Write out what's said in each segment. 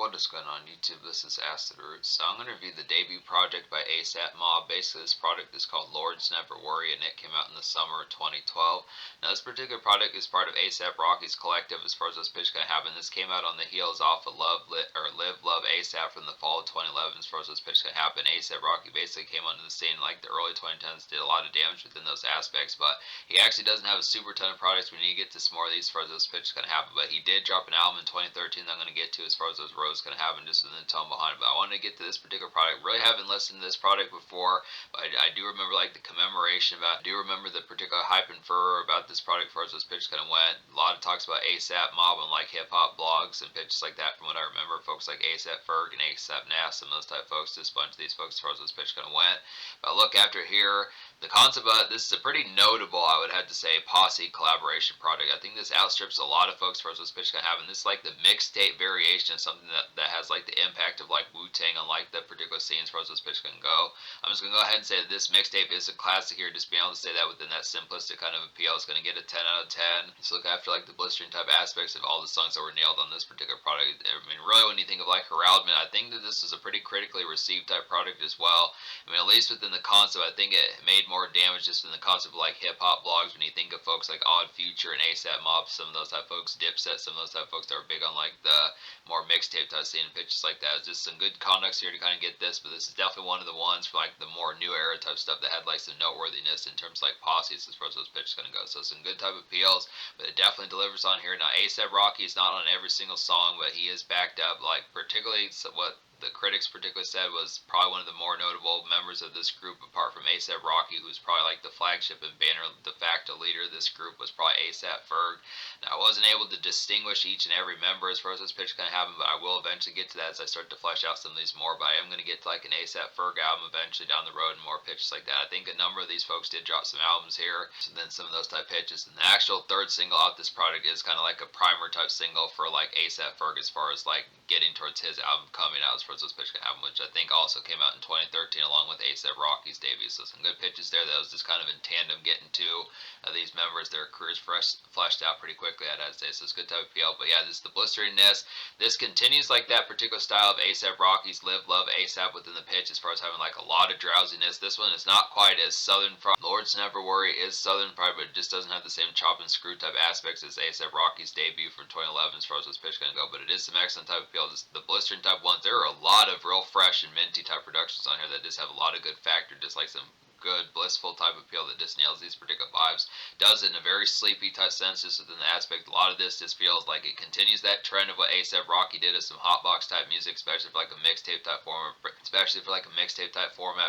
What is going on YouTube? This is Acid Roots. So I'm going to review the debut project by ASAP Mob. Basically this project is called Lords Never Worry and it came out in the summer of 2012. Now this particular project is part of ASAP Rocky's collective as far as this pitch can happen. This came out on the heels off of Live Love ASAP from the fall of 2011 as far as this pitch can happen. ASAP Rocky basically came onto the scene like the early 2010s, did a lot of damage within those aspects, but he actually doesn't have a super ton of products. We need to get to some more of these as far as those pitches can happen, but he did drop an album in 2013 that I'm going to get to as far as those roads going to happen just within the tone behind it. But I wanted to get to this particular product. Really haven't listened to this product before, but I do remember like the commemoration about. I do remember the particular hype and furor about this product as far as those pitches kind of went. A lot of talks about ASAP Mob on like hip hop blogs and pitches like that. From what I remember, folks like ASAP Ferg and ASAP Nas and those type of folks. Just a bunch of these folks as far as those pitches kind of went. But I look after here. The concept of this is a pretty notable, I would have to say, posse collaboration project. I think this outstrips a lot of folks as far as this pitch can happen. This is like the mixtape variation of something that has like the impact of like Wu-Tang on like that particular scene as far as this pitch can go. I'm just going to go ahead and say that this mixtape is a classic here, just being able to say that within that simplistic kind of appeal. It's going to get a 10 out of 10. Just look after like the blistering type aspects of all the songs that were nailed on this particular product. I mean, really when you think of like Heraldment, I think that this is a pretty critically received type product as well. I mean, at least within the concept, I think it made more damage just in the concept of like hip hop blogs when you think of folks like Odd Future and ASAP Mob, some of those type of folks, Dipset, some of those type of folks that were big on like the more mixtape type scene and pitches like that. It's just some good context here to kind of get this, but this is definitely one of the ones for like the more new era type stuff that had like some noteworthiness in terms of like posses as far as those pitches gonna go. So some good type of appeals, but it definitely delivers on here. Now ASAP Rocky is not on every single song, but he is backed up, like particularly what the critics particularly said was probably one of the more notable members of this group, apart from ASAP Rocky, who's probably like the flagship and banner de facto leader of this group, was probably ASAP Ferg. Now, I wasn't able to distinguish each and every member as far as this pitch can happen, but I will eventually get to that as I start to flesh out some of these more. But I am going to get to like an ASAP Ferg album eventually down the road and more pitches like that. I think a number of these folks did drop some albums here, and then some of those type pitches. And the actual third single off this product is kind of like a primer type single for like ASAP Ferg as far as like getting towards his album coming out as far as those pitches can happen, which I think also came out in 2013 along with ASAP Rocky's debut. So some good pitches there that was just kind of in tandem getting to these members, their careers fleshed out pretty quickly, I'd say. So it's good type of appeal. But yeah, this is the blisteringness. This continues like that particular style of ASAP Rocky's Live Love ASAP within the pitch as far as having like a lot of drowsiness. This one is not quite as Southern Fried. Lords Never Worry is Southern Fried, but it just doesn't have the same chop and screw type aspects as ASAP Rocky's debut from 2011 as far as this pitch can go. But it is some excellent type of appeal. Just the blistering type ones, there are a lot of real fresh and minty type productions on here that just have a lot of good factor, just like some good blissful type of appeal that just nails these particular vibes. Does it in a very sleepy type sense just within the aspect. A lot of this just feels like it continues that trend of what ASAP Rocky did as some hotbox type music, especially for like a mixtape type format,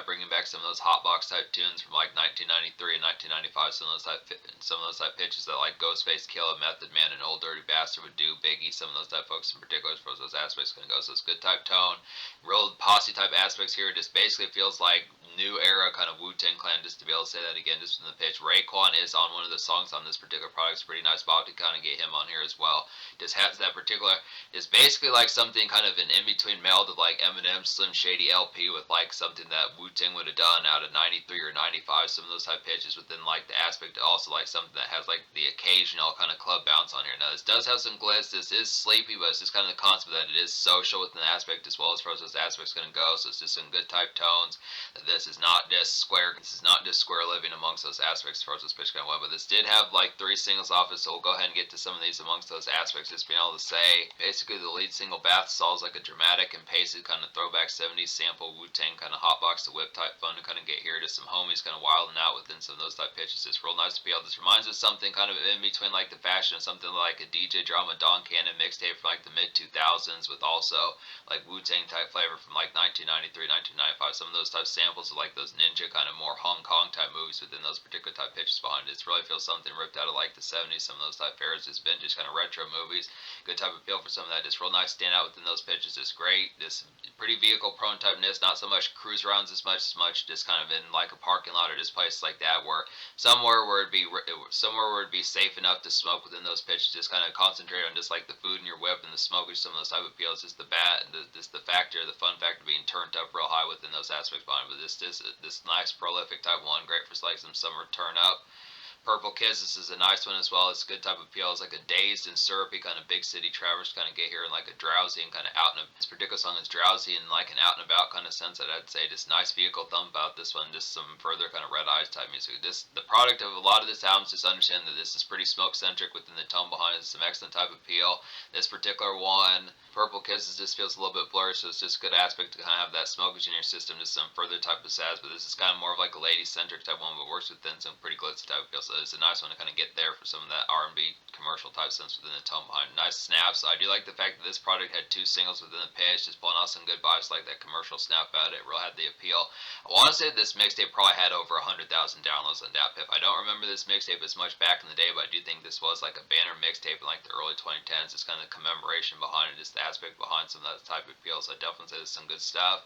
bringing back some of those hotbox type tunes from like 1993 and 1995. Some of those type pitches that like Ghostface Killah, Method Man, and Old Dirty Bastard would do. Biggie, some of those type folks in particular as far as those aspects gonna go. So it's good type tone, real posse type aspects here. It just basically feels like new era kind of Wu-Tang Clan, just to be able to say that again just from the pitch. Raekwon is on one of the songs on this particular product. It's a pretty nice spot to kind of get him on here as well. Just has that particular, is basically like something kind of an in-between meld of like Eminem Slim Shady LP with like something that Wu-Tang would have done out of 93 or 95, some of those type pitches within like the aspect of also like something that has like the occasional kind of club bounce on here. Now this does have some glitz, this is sleepy, but it's just kind of the concept that it is social within the aspect as well as far as those aspects going to go. So it's just some good type tones. This is not just square living amongst those aspects as far as this pitch kind of went, but this did have like 3 singles off it, so we'll go ahead and get to some of these amongst those aspects. Just being able to say basically the lead single Bath Salts like a dramatic and pacey kind of throwback 70s sample Wu-Tang kind of hotbox to whip type fun to kind of get here to some homies kind of wilding out within some of those type pitches. It's real nice to be able. This reminds us of something kind of in between like the fashion of something like a DJ Drama Don Cannon mixtape from like the mid 2000s with also like Wu-Tang type flavor from like 1993, 1995. Some of those type samples of like those ninja kind of more Hong Kong type movies within those particular type pitches behind it. It really feels something ripped out of like the 70s, some of those type eras, just vintage kind of retro movies. Good type of feel for some of that. Just real nice stand out within those pitches. It's great. This pretty vehicle prone typeness, not so much cruise rounds as much just kind of in like a parking lot or just places like that where somewhere where it'd be safe enough to smoke within those pitches. Just kind of concentrate on just like the food in your whip and the smoke or some of those type of appeals. Just the fun factor being turned up real high within those aspects behind it. But this nice prolific type one, great for like some summer turn up. Purple Kiss, this is a nice one as well. It's a good type of appeal. It's like a dazed and syrupy kind of big city traverse kind of get here, and like a drowsy and kind of out and this particular song is drowsy and like an out and about kind of sense that I'd say. Just nice vehicle thump out. This one, just some further kind of Red Eyes type music. This the product of a lot of this album. Just understand that this is pretty smoke centric within the tone behind it. Some excellent type of appeal. This particular one, Purple Kisses, just feels a little bit blurry, so it's just a good aspect to kind of have that smokage in your system. Just some further type of sass, but this is kind of more of like a lady centric type one, but works within some pretty glitzy type of feel. So it's a nice one to kind of get there for some of that R&B commercial type sense within the tone behind. Nice snaps. I do like the fact that this product had 2 singles within the pitch, just pulling out some good vibes like that commercial snap out of it. Real had the appeal. I want to say this mixtape probably had over 100,000 downloads on DatPiff. I don't remember this mixtape as much back in the day, but I do think this was like a banner mixtape in like the early 2010s. It's kind of the commemoration behind it, just the aspect behind some of that type of appeal. So I definitely say there's some good stuff.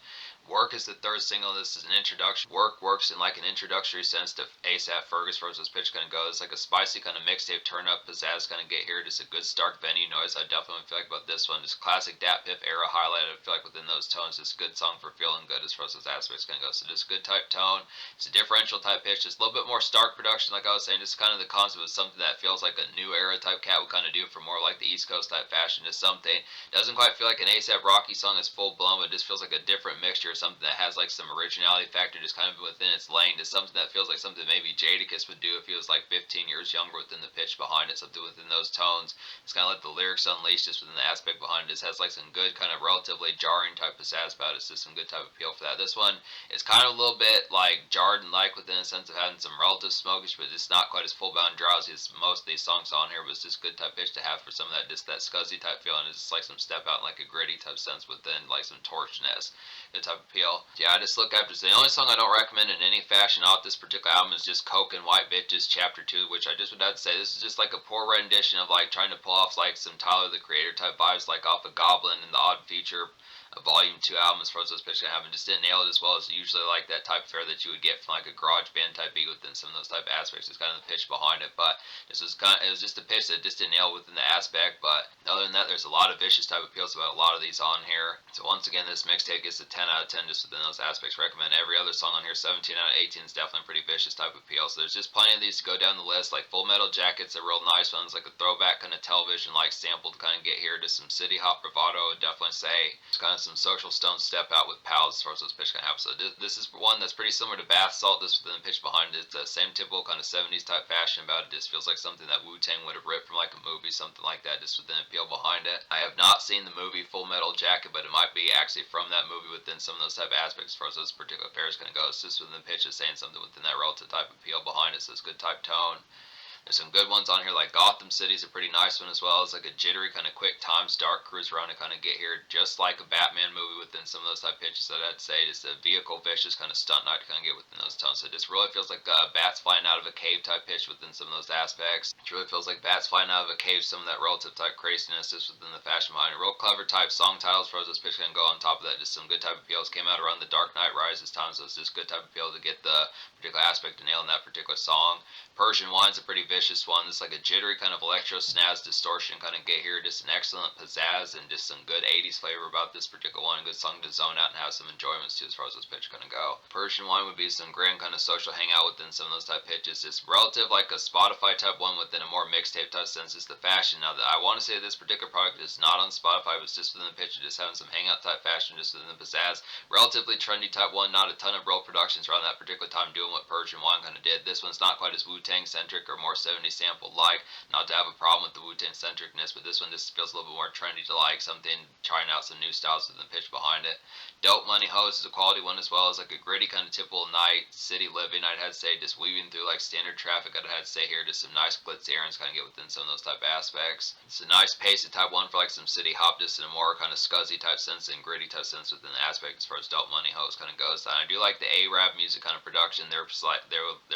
Work is the 3rd single. This is an introduction. Work works in like an introductory sense to ASAP Fergus, as this pitch kind of goes. It's like a spicy kind of mixtape turn up pizzazz kind of get here. Just a good stark venue noise. I definitely feel like about this one. Just classic DatPiff era highlight. I feel like within those tones, just a good song for feeling good as far as those aspects kind of go. So just good type tone. It's a differential type pitch. Just a little bit more stark production, like I was saying. Just kind of the concept of something that feels like a new era type cat would kind of do for more like the East Coast type fashion. Just something doesn't quite feel like an ASAP Rocky song is full blown, but just feels like a different mixture. Something that has like some originality factor just kind of within its lane. Just something that feels like something maybe Jadakiss would do if he was like 15 years younger within the pitch behind it. Something within those tones. It's kind of like the lyrics unleashed just within the aspect behind it. It has like some good kind of relatively jarring type of sass about it. It's just some good type of appeal for that. This one is kind of a little bit like jarred and like within a sense of having some relative smokish, but it's not quite as full bound drowsy as most of these songs on here. But it's just good type pitch to have for some of that just that scuzzy type feeling. It's just like some step out in like a gritty type sense within like some torchness. Good type of appeal. Yeah, I just look after. The only song I don't recommend in any fashion off this particular album is just Coke and White Bitches Chapter 2, which I just would have to say this is just like a poor rendition of like trying to pull off like some Tyler the Creator type vibes like off of Goblin and the Odd Feature a Volume 2 album as far as those pitches I have, and just didn't nail it as well as usually like that type of fare that you would get from like a garage band type beat within some of those type of aspects. It's kind of the pitch behind it, but this was kind of, it was just a pitch that just didn't nail within the aspect. But other than that, there's a lot of vicious type appeals about a lot of these on here. So once again, this mixtape gets a 10 out of 10 just within those aspects. Recommend every other song on here. 17 out of 18 is definitely pretty vicious type of appeal. So there's just plenty of these to go down the list. Like Full Metal Jacket's a real nice one. It's like a throwback kind of television like sample to kind of get here to some city hop bravado. I would definitely say it's kind of some Social Stone step out with pals as far as those pitch kind of happen. So this is one that's pretty similar to Bath Salt. This within the pitch behind it. It's the same typical kind of 70s type fashion about it. Just feels like something that Wu-Tang would have ripped from like a movie, something like that, just within the appeal behind it. I have not seen the movie Full Metal Jacket, but it might be actually from that movie within some of those type of aspects as far as those particular affairs kind of go. It's just within the pitch is saying something within that relative type of appeal behind it. So it's good type tone. There's some good ones on here, like Gotham City's a pretty nice one as well. It's like a jittery kind of quick time start cruise around to kind of get here, just like a Batman movie within some of those type pitches that I'd say. Just a vehicle vicious kind of stunt night to kind of get within those tones. So it just really feels like bats flying out of a cave type pitch within some of those aspects. It really feels like bats flying out of a cave, some of that relative type craziness just within the fashion behind it. Real clever type song titles for those pitch can go on top of that. Just some good type of appeals. Came out around the Dark Knight Rises time, so it's just good type of appeal to get the particular aspect to nail in that particular song. Persian Wine's a pretty vicious one. It's like a jittery kind of electro snaz distortion kind of get here. Just an excellent pizzazz and just some good 80s flavor about this particular one. Good song to zone out and have some enjoyments too as far as this pitch kind of go. Persian Wine would be some grand kind of social hangout within some of those type pitches. It's relative like a Spotify type one within a more mixtape type sense. It's the fashion. Now that I want to say this particular product is not on Spotify, but it's just within the pitch, just having some hangout type fashion just within the pizzazz. Relatively trendy type one, not a ton of real productions around that particular time doing what Persian Wine kind of did. This one's not quite as Wu-Tang centric or more 70s sample like. Not to have a problem with the Wu-Tang centricness, but this one just feels a little bit more trendy to like something, trying out some new styles with the pitch behind it. Dope Money Hose is a quality one as well. It's like a gritty kind of typical night city living. I'd have to say just weaving through like standard traffic. I'd have to say here just some nice glitzy errands kind of get within some of those type of aspects. It's a nice pace of type one for like some city hop, just in a more kind of scuzzy type sense and gritty type sense within the aspect as far as Dope Money Hose kind of goes. And I do like the A-Rap music kind of production. They're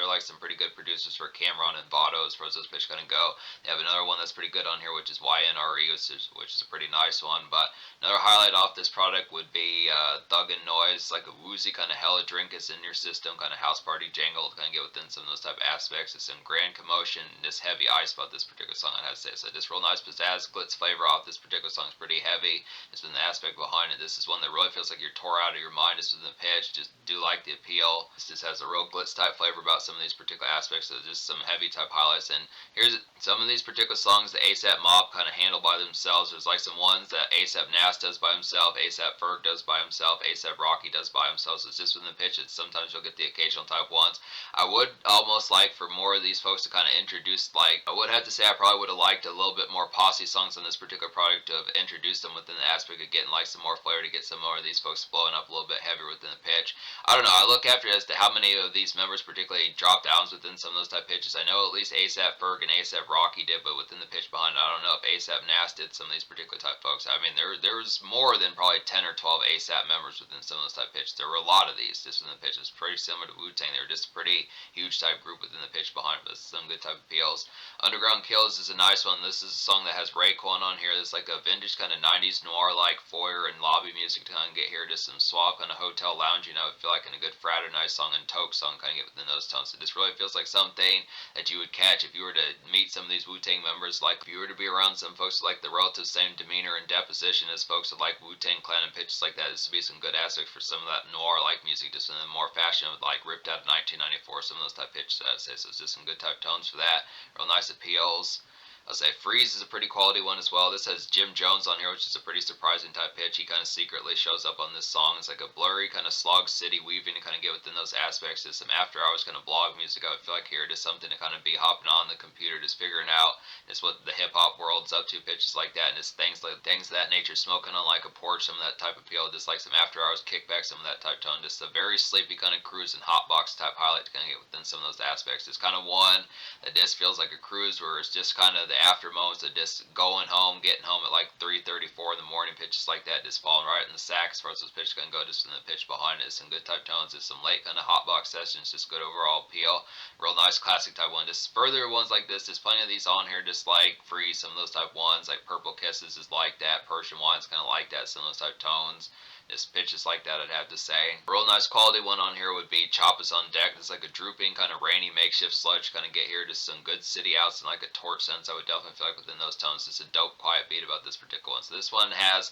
like some pretty good producers for Cameron and Votto. vibrato as far as those pitches kind of go. They have another one that's pretty good on here, which is YNRE, which is a pretty nice one. But another highlight off this product would be Thuggin' Noise, like a woozy kind of hella drink is in your system, kind of house party jangle to kind of get within some of those type of aspects. It's some grand commotion, and this heavy ice about this particular song, I have to say. So just real nice pizzazz, glitz flavor off this particular song is pretty heavy. It's been the aspect behind it. This is one that really feels like you're tore out of your mind just with the pitch. Just do like the appeal. This just has a real glitz type flavor about some of these particular aspects. So just some heavy type highlights. And here's some of these particular songs that ASAP Mob kind of handle by themselves. There's like some ones that ASAP Nas does by himself, ASAP Ferg does by himself, ASAP Rocky does by himself. So it's just within the pitch. Sometimes you'll get the occasional type ones. I would almost like for more of these folks to kind of introduce, like, I would have to say I probably would have liked a little bit more posse songs on this particular product to have introduced them within the aspect of getting like some more flair, to get some more of these folks blowing up a little bit heavier within the pitch. I don't know. I look after it as to how many of these members particularly dropped downs within some of those type pitches. I know at least ASAP Ferg and ASAP Rocky did, but within the pitch behind it, I don't know if ASAP Nas did some of these particular type folks. I mean, there was more than probably 10 or 12 ASAP members within some of those type pitches. There were a lot of these just within the pitch. It was pretty similar to Wu-Tang. They were just a pretty huge type group within the pitch behind it, but some good type appeals. Underground Kills is a nice one. This is a song that has Raekwon on here. It's like a vintage kind of 90s noir like foyer and lobby music to kind of get here. Just some swap kind of hotel lounging. I would feel like in a good fraternized song and Toke song kind of get within those tones. So this really feels like something that you would catch if you were to meet some of these Wu-Tang members. Like if you were to be around some folks with like the relative same demeanor and deposition as folks with like Wu-Tang Clan and pitches like that, this would be some good aspects for some of that noir like music, just in a more fashion with like ripped out of 1994, some of those type pitches I'd say. So it's just some good type tones for that. Real nice appeals. I'll say Freeze is a pretty quality one as well. This has Jim Jones on here, which is a pretty surprising type pitch. He kind of secretly shows up on this song. It's like a blurry kind of slog city weaving to kind of get within those aspects. There's some after hours kind of blog music. I would feel like here it is something to kind of be hopping on the computer, just figuring out just what the hip hop world's up to, pitches like that, and just things of that nature, smoking on like a porch, some of that type of feel, just like some after hours kickback, some of that type tone. Just a very sleepy kind of cruise and hotbox type highlight to kind of get within some of those aspects. It's kind of one that just feels like a cruise where it's just kind of the after moments of just going home, getting home at like 3:34 in the morning, pitches like that, just falling right in the sack as far as those pitches can go, just in the pitch behind it. Some good type tones, just some late kind of hotbox sessions, just good overall appeal. Real nice classic type one. Just further ones like this, there's plenty of these on here, just like Freeze, some of those type ones, like Purple Kisses is like that, Persian Wine's kind of like that, some of those type tones. Just pitches like that, I'd have to say. A real nice quality one on here would be Chop Us on Deck. It's like a drooping, kind of rainy, makeshift sludge kind of get here. Just some good city outs and like a torch sense. I would definitely feel like within those tones. Just a dope, quiet beat about this particular one. So this one has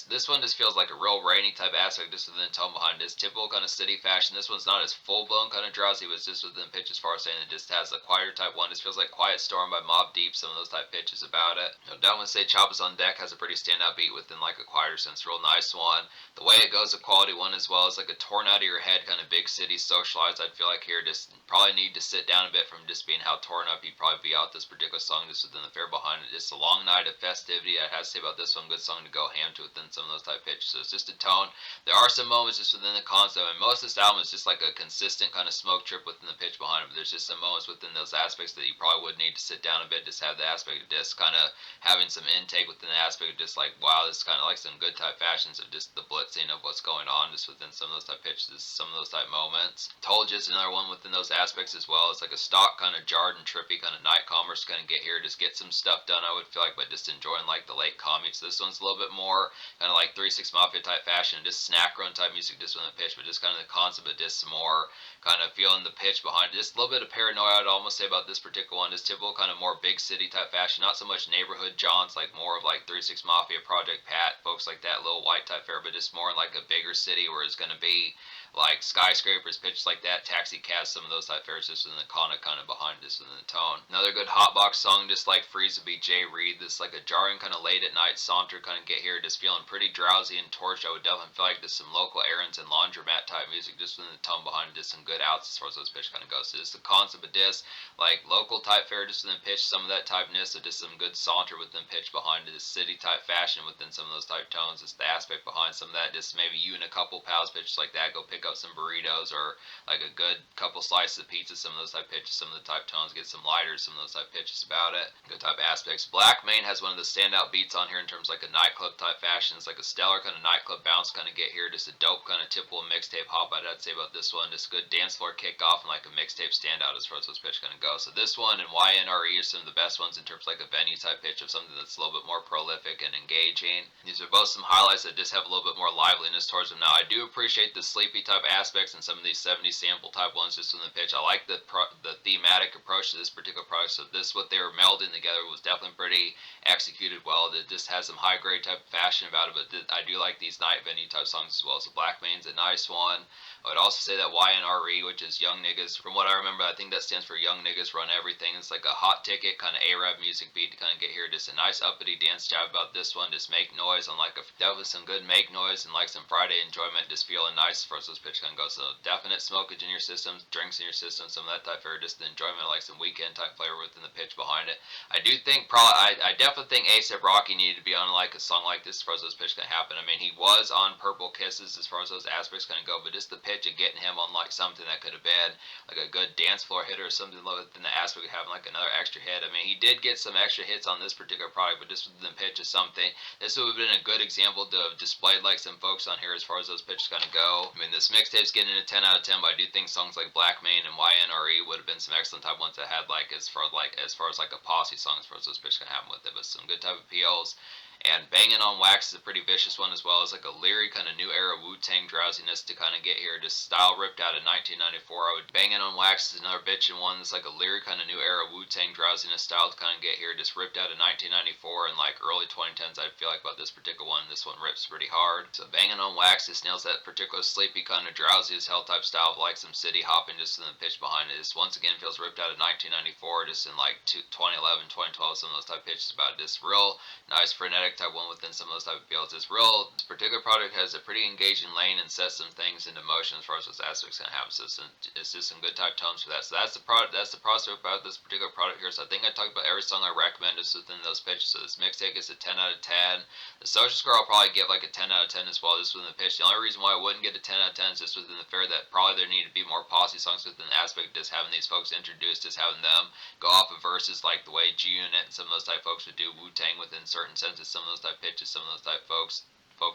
this one just feels like a real rainy type aspect just within the tone behind it. It's typical kind of city fashion. This one's not as full-blown kind of drowsy, but it's just within pitch as far as saying it just has a quieter type one. This feels like Quiet Storm by Mobb Deep, some of those type pitches about it. I don't want to say Chop Us on Deck has a pretty standout beat within like a quieter sense. Real nice one. The way it goes, a quality one as well, is like a torn out of your head kind of big city socialized. I'd feel like here just probably need to sit down a bit from just being how torn up you'd probably be out this particular song just within the fare behind it. Just a long night of festivity. I have to say about this one, good song to go ham to within some of those type pitches. So it's just a tone. There are some moments just within the concept, and most of this album is just like a consistent kind of smoke trip within the pitch behind it. But there's just some moments within those aspects that you probably would need to sit down a bit, just have the aspect of just kind of having some intake within the aspect of just like, wow, this is kind of like some good type fashions of just the blitzing of what's going on just within some of those type pitches, some of those type moments. Told You is another one within those aspects as well. It's like a stock kind of jarred and trippy kind of night commerce kind of get here, just get some stuff done, I would feel like, but just enjoying like the late commutes. This one's a little bit more kind of like 3-6 Mafia type fashion, just snack run type music just within the pitch, but just kind of the concept of just some more kind of feeling the pitch behind it. Just a little bit of paranoia, I'd almost say, about this particular one. Just typical kind of more big city type fashion, not so much neighborhood jaunts, like more of like 3-6 Mafia, Project Pat, folks like that, little white type fare, but just more in like a bigger city where it's going to be like skyscrapers, pitches like that, taxi cabs, some of those type fares just in the kind of behind this within the tone. Another good hotbox song just like Freeze would be Jay Reed. This like a jarring kind of late at night saunter kind of get here, just feeling pretty drowsy and torched. I would definitely feel like there's some local errands and laundromat type music just within the tone behind it, just some good outs as far as those pitch kind of goes. So just the concept of this like local type fare just within pitch, some of that typeness of just some good saunter within pitch behind it, this city type fashion within some of those type tones. It's the aspect behind some of that, just maybe you and a couple pals pitches like that, go pick up some burritos or like a good couple slices of pizza, some of those type pitches, some of the type tones, get some lighters, some of those type pitches about it, good type aspects. Black Main has one of the standout beats on here in terms of like a nightclub type fashion. It's like a stellar kind of nightclub bounce kind of get here, just a dope kind of typical mixtape hop I'd say about this one. Just good dance floor kickoff and like a mixtape standout as far as those pitches gonna go. So this one and YNRE are some of the best ones in terms of like a venue type pitch of something that's a little bit more prolific and engaging. These are both some highlights that just have a little bit more liveliness towards them. Now I do appreciate the sleepy type aspects and some of these 70s sample type ones just in the pitch. I like the thematic approach to this particular product. So this, what they were melding together, was definitely pretty executed well. It just has some high grade type of fashion about it, but I do like these night venue type songs as well. So Black Main's a nice one. I would also say that YNRE, which is Young Niggas, from what I remember, I think that stands for Young Niggas Run Everything. It's like a hot ticket kind of A-rap music beat to kind of get here. Just a nice uppity dance jab about this one. Just make noise on like definitely some good make noise and like some Friday enjoyment. Just feeling nice for those pitch kind of go. So definite smokage in your system, drinks in your system, some of that type of just the enjoyment, like some weekend type flavor within the pitch behind it. I do think I definitely think A$AP Rocky needed to be on like a song like this as far as those pitch can happen. I mean, he was on Purple Kisses as far as those aspects can go, but just the pitch of getting him on like something that could have been like a good dance floor hitter or something within the aspect of having like another extra hit. I mean, he did get some extra hits on this particular product, but just within the pitch is something. This would have been a good example to have displayed like some folks on here as far as those pitches kind of go. I mean, this mixtape's getting a 10 out of 10, but I do think songs like Black Main and YNRE would have been some excellent type ones that had like as far as like a posse song as far as those pitches can happen with it, but some good type of PLs. And Banging on Wax is a pretty vicious one as well. As like a leery kind of new era Wu-Tang drowsiness to kind of get here. Just style ripped out of 1994. Banging on Wax is another bitchin' one that's like a leery kind of new era Wu-Tang drowsiness style to kind of get here. Just ripped out of 1994 and like early 2010s. I feel like about this particular one. This one rips pretty hard. So Banging on Wax just nails that particular sleepy kind of drowsy as hell type style of like some city hopping just in the pitch behind it. Just once again feels ripped out of 1994. Just in like 2011, 2012, some of those type pitches about it. Just real nice frenetic type one within some of those type of fields. This particular product has a pretty engaging lane and sets some things into motion as far as those aspects can happen. So it's just some good type tones for that. So that's the product. That's the prospect about this particular product here. So I think I talked about every song I recommend is within those pitches. So this mixtape is a 10 out of 10. The Social Score I'll probably give like a 10 out of 10 as well. Just within the pitch. The only reason why I wouldn't get a 10 out of 10 is just within the fair that probably there need to be more posse songs within the aspect of just having these folks introduced, just having them go off of verses like the way G-Unit and some of those type folks would do Wu-Tang within certain senses. Some of those type pitches, some of those type folks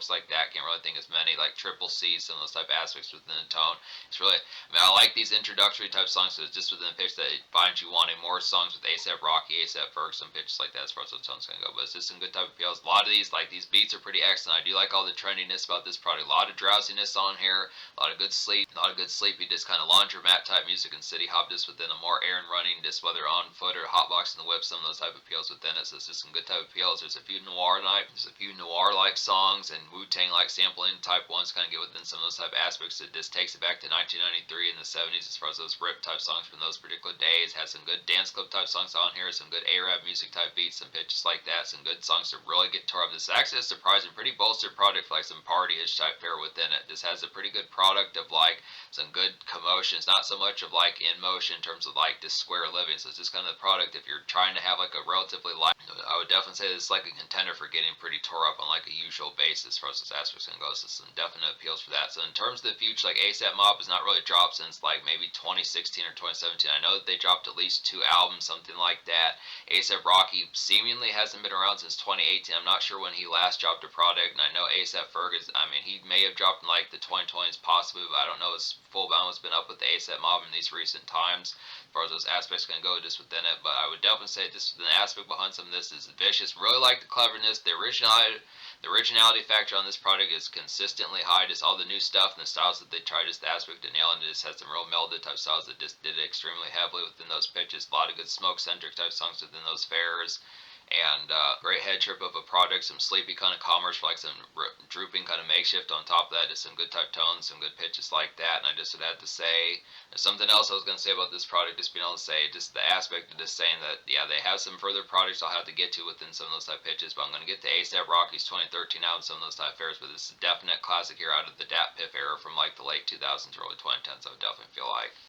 like that. Can't really think as many like Triple C, some of those type aspects within the tone. It's really, I mean, I like these introductory type songs, so it's just within the pitch that it finds you wanting more songs with A$AP Rocky, A$AP Ferg, some pitches like that as far as those tones can go. But it's just some good type of feels. A lot of these, like these beats are pretty excellent. I do like all the trendiness about this product. A lot of drowsiness on here, a lot of good sleep, a lot of good sleepy, just kind of laundromat type music and city hop just within a more errand running, just whether on foot or hotboxing the whip, some of those type of feels within it. So it's just some good type of feels. There's a few noir like songs and Wu-Tang like sampling type ones kind of get within some of those type aspects. It just takes it back to 1993 and the 70s as far as those rip type songs from those particular days. Has some good dance club type songs on here, some good A-rap music type beats, some pitches like that, some good songs to really get tore up. This is actually a surprising, pretty bolstered product for like some party-ish type fare within it. This has a pretty good product of like some good commotions, not so much of like in motion in terms of like this square living. So it's just kind of the product if you're trying to have like a relatively light, I would definitely say this is like a contender for getting pretty tore up on like a usual basis as far as this aspect's gonna go. So some definite appeals for that. So in terms of the future, like A$AP Mob has not really dropped since like maybe 2016 or 2017. I know that they dropped at least 2 albums, something like that. A$AP Rocky seemingly hasn't been around since 2018. I'm not sure when he last dropped a product, and I know A$AP Ferg is, I mean, he may have dropped in like the 2020s possibly, but I don't know his full balance been up with the A$AP Mob in these recent times as far as those aspects can go just within it. But I would definitely say this, the aspect behind some of this is vicious. Really like the cleverness, the originality factor on this product is consistently high. Just all the new stuff and the styles that they try, just the aspect of nailing it, just has some real melded type styles that just did it extremely heavily within those pitches. A lot of good smoke centric type songs within those fairs. And great head trip of a product, some sleepy kind of commerce for like some drooping kind of makeshift on top of that, just some good type tones, some good pitches like that. And I just would have to say, there's something else I was going to say about this product, just being able to say, just the aspect of just saying that, yeah, they have some further products I'll have to get to within some of those type pitches, but I'm going to get to A$AP Rocky's 2013 album, some of those type fairs, but this is a definite classic here out of the Dat Piff era from like the late 2000s, early 2010s, I would definitely feel like.